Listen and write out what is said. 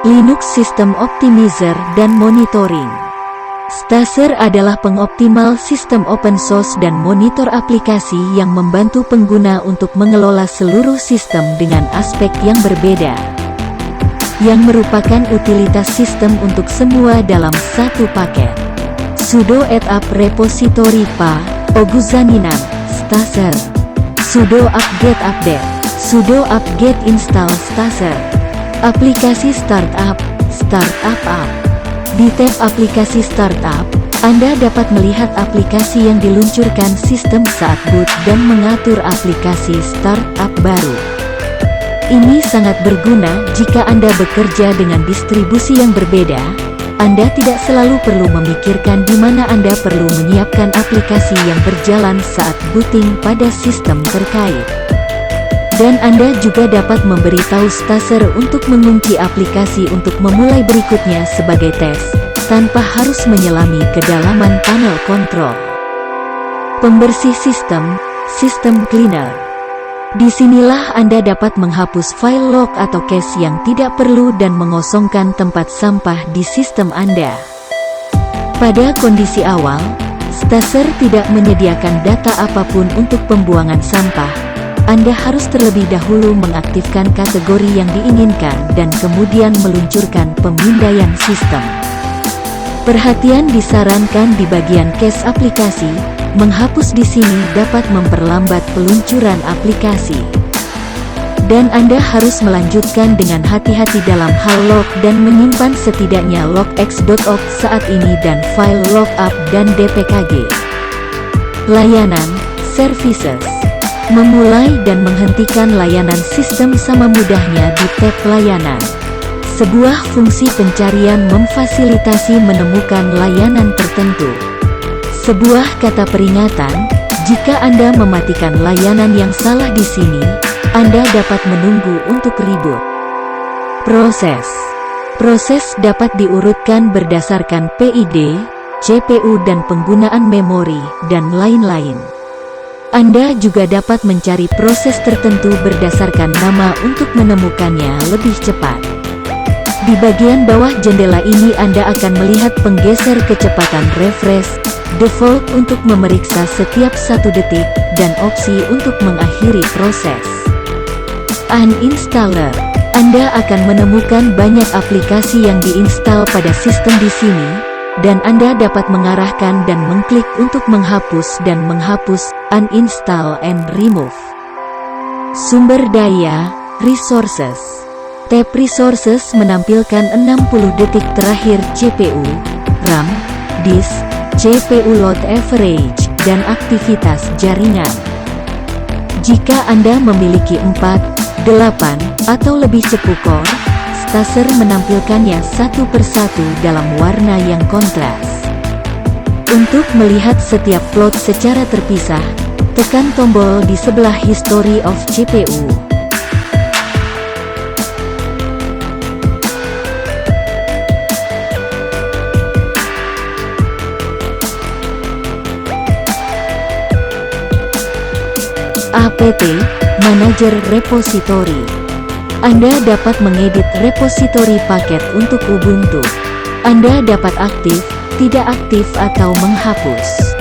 Linux System Optimizer dan Monitoring. Stacer adalah pengoptimal sistem open source dan monitor aplikasi yang membantu pengguna untuk mengelola seluruh sistem dengan aspek yang berbeda, yang merupakan utilitas sistem untuk semua dalam satu paket. Sudo et up repository pa, oguzaninan, Stacer. Sudo apt-get update. Sudo apt-get install Stacer. Aplikasi startup, startup app. Di tab aplikasi startup, Anda dapat melihat aplikasi yang diluncurkan sistem saat boot dan mengatur aplikasi startup baru. Ini sangat berguna jika Anda bekerja dengan distribusi yang berbeda. Anda tidak selalu perlu memikirkan di mana Anda perlu menyiapkan aplikasi yang berjalan saat booting pada sistem terkait. Dan Anda juga dapat memberitahu Stacer untuk mengunci aplikasi untuk memulai berikutnya sebagai tes, tanpa harus menyelami kedalaman panel kontrol. Pembersih sistem, System Cleaner. Disinilah Anda dapat menghapus file log atau cache yang tidak perlu dan mengosongkan tempat sampah di sistem Anda. Pada kondisi awal, Stacer tidak menyediakan data apapun untuk pembuangan sampah. Anda harus terlebih dahulu mengaktifkan kategori yang diinginkan dan kemudian meluncurkan pemindaian sistem. Perhatian disarankan di bagian cache aplikasi. Menghapus di sini dapat memperlambat peluncuran aplikasi. Dan Anda harus melanjutkan dengan hati-hati dalam hal log dan menyimpan setidaknya logx.org saat ini dan file logup dan dpkg. Layanan, services. Memulai dan menghentikan layanan sistem sama mudahnya di tab layanan. Sebuah fungsi pencarian memfasilitasi menemukan layanan tertentu. Sebuah kata peringatan, jika Anda mematikan layanan yang salah di sini, Anda dapat menunggu untuk reboot. Proses. Proses dapat diurutkan berdasarkan PID, CPU dan penggunaan memori, dan lain-lain. Anda juga dapat mencari proses tertentu berdasarkan nama untuk menemukannya lebih cepat. Di bagian bawah jendela ini Anda akan melihat penggeser kecepatan refresh, default untuk memeriksa setiap 1 detik, dan opsi untuk mengakhiri proses. Uninstaller. Anda akan menemukan banyak aplikasi yang diinstal pada sistem di sini, dan Anda dapat mengarahkan dan mengklik untuk menghapus dan menghapus, uninstall and remove. Sumber daya, resources. Tab resources menampilkan 60 detik terakhir CPU, RAM, disk, CPU load average, dan aktivitas jaringan. Jika Anda memiliki 4, 8, atau lebih CPU core, Stacer menampilkannya satu persatu dalam warna yang kontras. Untuk melihat setiap plot secara terpisah, tekan tombol di sebelah History of CPU. apt Manager Repository. Anda dapat mengedit repositori paket untuk Ubuntu. Anda dapat aktif, tidak aktif atau menghapus.